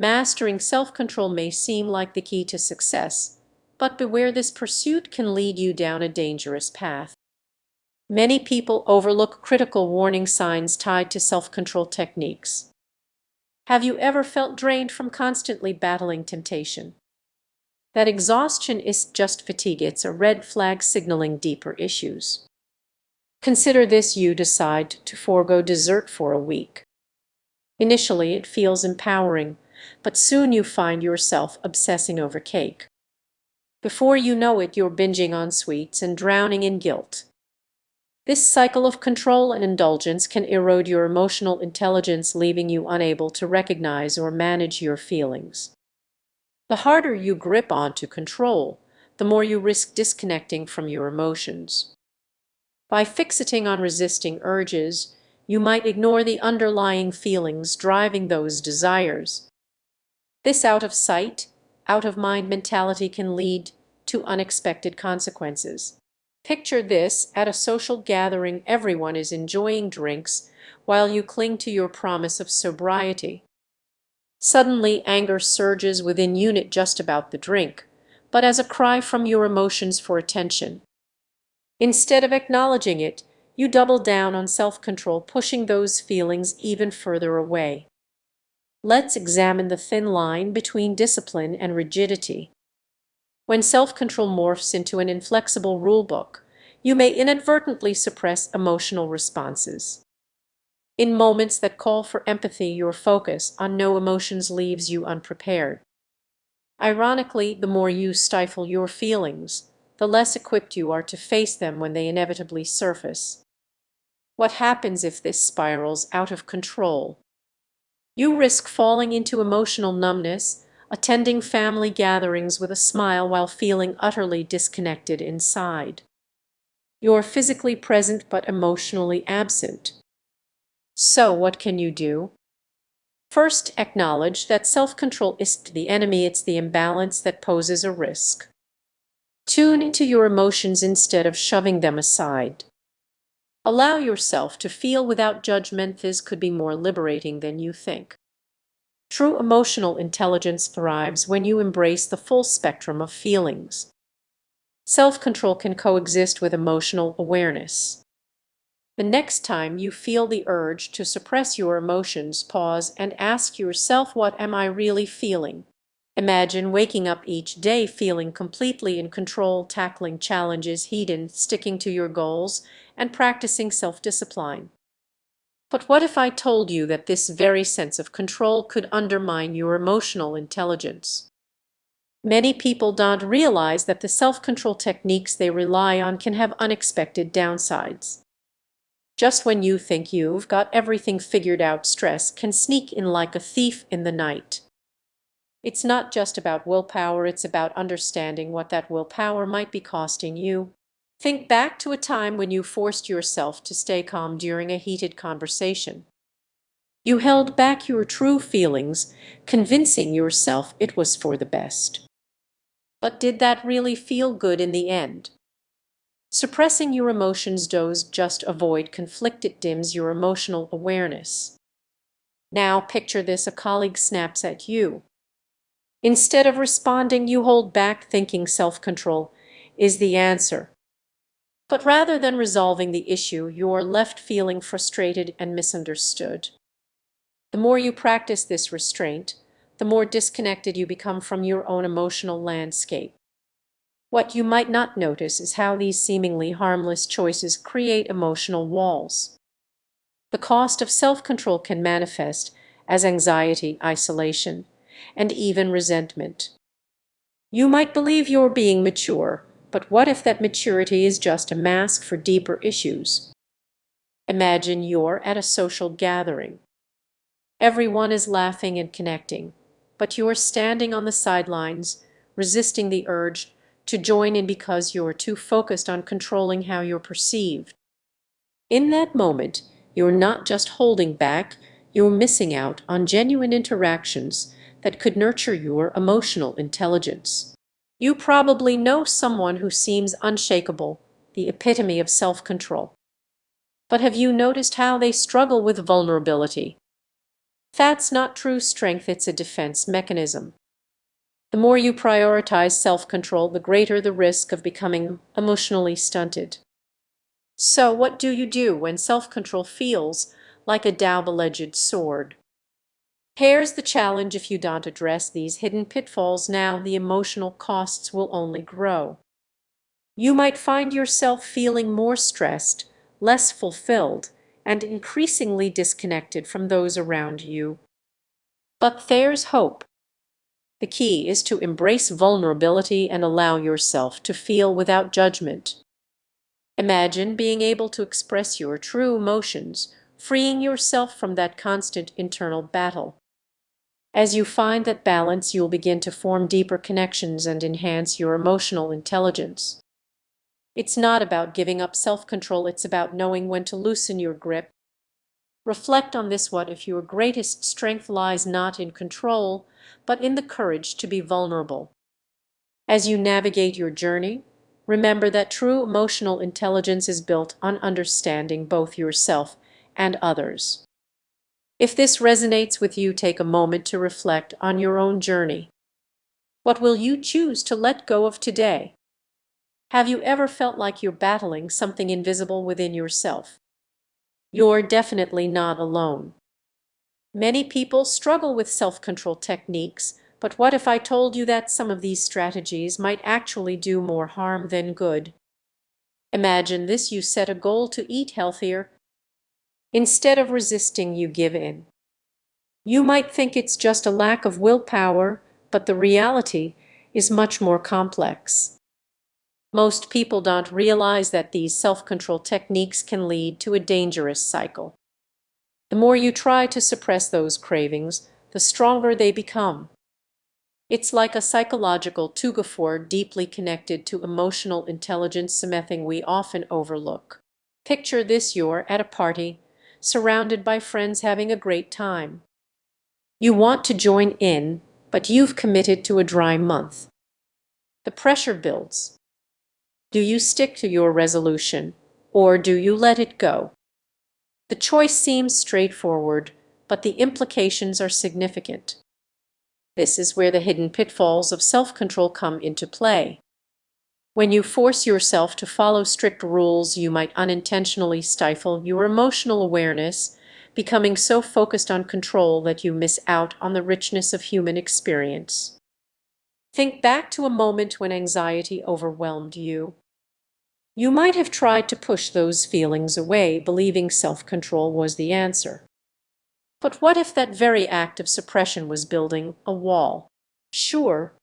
Mastering self-control may seem like the key to success, but beware, this pursuit can lead you down a dangerous path. Many people overlook critical warning signs tied to self-control techniques. Have you ever felt drained from constantly battling temptation? That exhaustion is just fatigue, it's a red flag signaling deeper issues. Consider this: you decide to forego dessert for a week. Initially, it feels empowering, but soon you find yourself obsessing over cake. Before you know it, you're binging on sweets and drowning in guilt. This cycle of control and indulgence can erode your emotional intelligence, leaving you unable to recognize or manage your feelings. The harder you grip onto control, the more you risk disconnecting from your emotions. By fixating on resisting urges, you might ignore the underlying feelings driving those desires. This out of sight, out of mind mentality can lead to unexpected consequences. Picture this: at a social gathering, everyone is enjoying drinks while you cling to your promise of sobriety. Suddenly, anger surges within you, not just about the drink, but as a cry from your emotions for attention. Instead of acknowledging it, you double down on self-control, pushing those feelings even further away. Let's examine the thin line between discipline and rigidity. When self-control morphs into an inflexible rulebook, you may inadvertently suppress emotional responses. In moments that call for empathy, your focus on no emotions leaves you unprepared. Ironically, the more you stifle your feelings, the less equipped you are to face them when they inevitably surface. What happens if this spirals out of control? You risk falling into emotional numbness, attending family gatherings with a smile while feeling utterly disconnected inside. You're physically present but emotionally absent. So what can you do? First, acknowledge that self-control isn't the enemy, it's the imbalance that poses a risk. Tune into your emotions instead of shoving them aside. Allow yourself to feel without judgment. This could be more liberating than you think. True emotional intelligence thrives when you embrace the full spectrum of feelings. Self-control can coexist with emotional awareness. The next time you feel the urge to suppress your emotions, pause and ask yourself, what am I really feeling? Imagine waking up each day feeling completely in control, tackling challenges head-on, sticking to your goals, and practicing self-discipline. But what if I told you that this very sense of control could undermine your emotional intelligence? Many people don't realize that the self-control techniques they rely on can have unexpected downsides. Just when you think you've got everything figured out, stress can sneak in like a thief in the night. It's not just about willpower, it's about understanding what that willpower might be costing you. Think back to a time when you forced yourself to stay calm during a heated conversation. You held back your true feelings, convincing yourself it was for the best. But did that really feel good in the end? Suppressing your emotions does just avoid conflict, it dims your emotional awareness. Now picture this: a colleague snaps at you. Instead of responding, you hold back, thinking self-control is the answer. But rather than resolving the issue, you're left feeling frustrated and misunderstood. The more you practice this restraint, the more disconnected you become from your own emotional landscape. What you might not notice is how these seemingly harmless choices create emotional walls. The cost of self-control can manifest as anxiety, isolation, and even resentment. You might believe you're being mature, but what if that maturity is just a mask for deeper issues? Imagine you're at a social gathering. Everyone is laughing and connecting, but you're standing on the sidelines, resisting the urge to join in because you're too focused on controlling how you're perceived. In that moment, you're not just holding back, you're missing out on genuine interactions that could nurture your emotional intelligence. You probably know someone who seems unshakable, the epitome of self-control. But have you noticed how they struggle with vulnerability? That's not true strength, it's a defense mechanism. The more you prioritize self-control, the greater the risk of becoming emotionally stunted. So what do you do when self-control feels like a double-edged sword? Here's the challenge: if you don't address these hidden pitfalls now, the emotional costs will only grow. You might find yourself feeling more stressed, less fulfilled, and increasingly disconnected from those around you. But there's hope. The key is to embrace vulnerability and allow yourself to feel without judgment. Imagine being able to express your true emotions, freeing yourself from that constant internal battle. As you find that balance, you'll begin to form deeper connections and enhance your emotional intelligence. It's not about giving up self-control, it's about knowing when to loosen your grip. Reflect on this: what if your greatest strength lies not in control, but in the courage to be vulnerable? As you navigate your journey, remember that true emotional intelligence is built on understanding both yourself and others. If this resonates with you, take a moment to reflect on your own journey. What will you choose to let go of today? Have you ever felt like you're battling something invisible within yourself? You're definitely not alone. Many people struggle with self-control techniques, but what if I told you that some of these strategies might actually do more harm than good? Imagine this: you set a goal to eat healthier. Instead of resisting, you give in. You might think it's just a lack of willpower, but the reality is much more complex. Most people don't realize that these self-control techniques can lead to a dangerous cycle. The more you try to suppress those cravings, the stronger they become. It's like a psychological tug-of-war deeply connected to emotional intelligence, something we often overlook. Picture this: you're at a party, surrounded by friends having a great time. You want to join in, but you've committed to a dry month. The pressure builds. Do you stick to your resolution, or do you let it go? The choice seems straightforward, but the implications are significant. This is where the hidden pitfalls of self-control come into play. When you force yourself to follow strict rules, you might unintentionally stifle your emotional awareness, becoming so focused on control that you miss out on the richness of human experience. Think back to a moment when anxiety overwhelmed you. You might have tried to push those feelings away, believing self-control was the answer. But what if that very act of suppression was building a wall? Sure,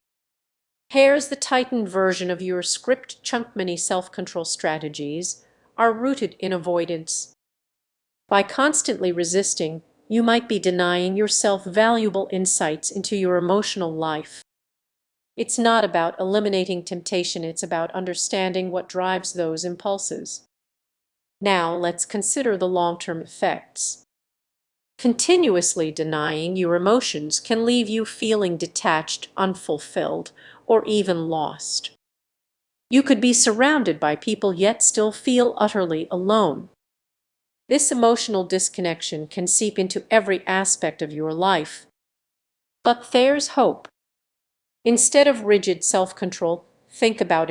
here's the tightened version of your script: chunk. Many self-control strategies are rooted in avoidance. By constantly resisting, you might be denying yourself valuable insights into your emotional life. It's not about eliminating temptation, it's about understanding what drives those impulses. Now let's consider the long-term effects. Continuously denying your emotions can leave you feeling detached, unfulfilled, or even lost. You could be surrounded by people yet still feel utterly alone. This emotional disconnection can seep into every aspect of your life. But there's hope. Instead of rigid self-control, think about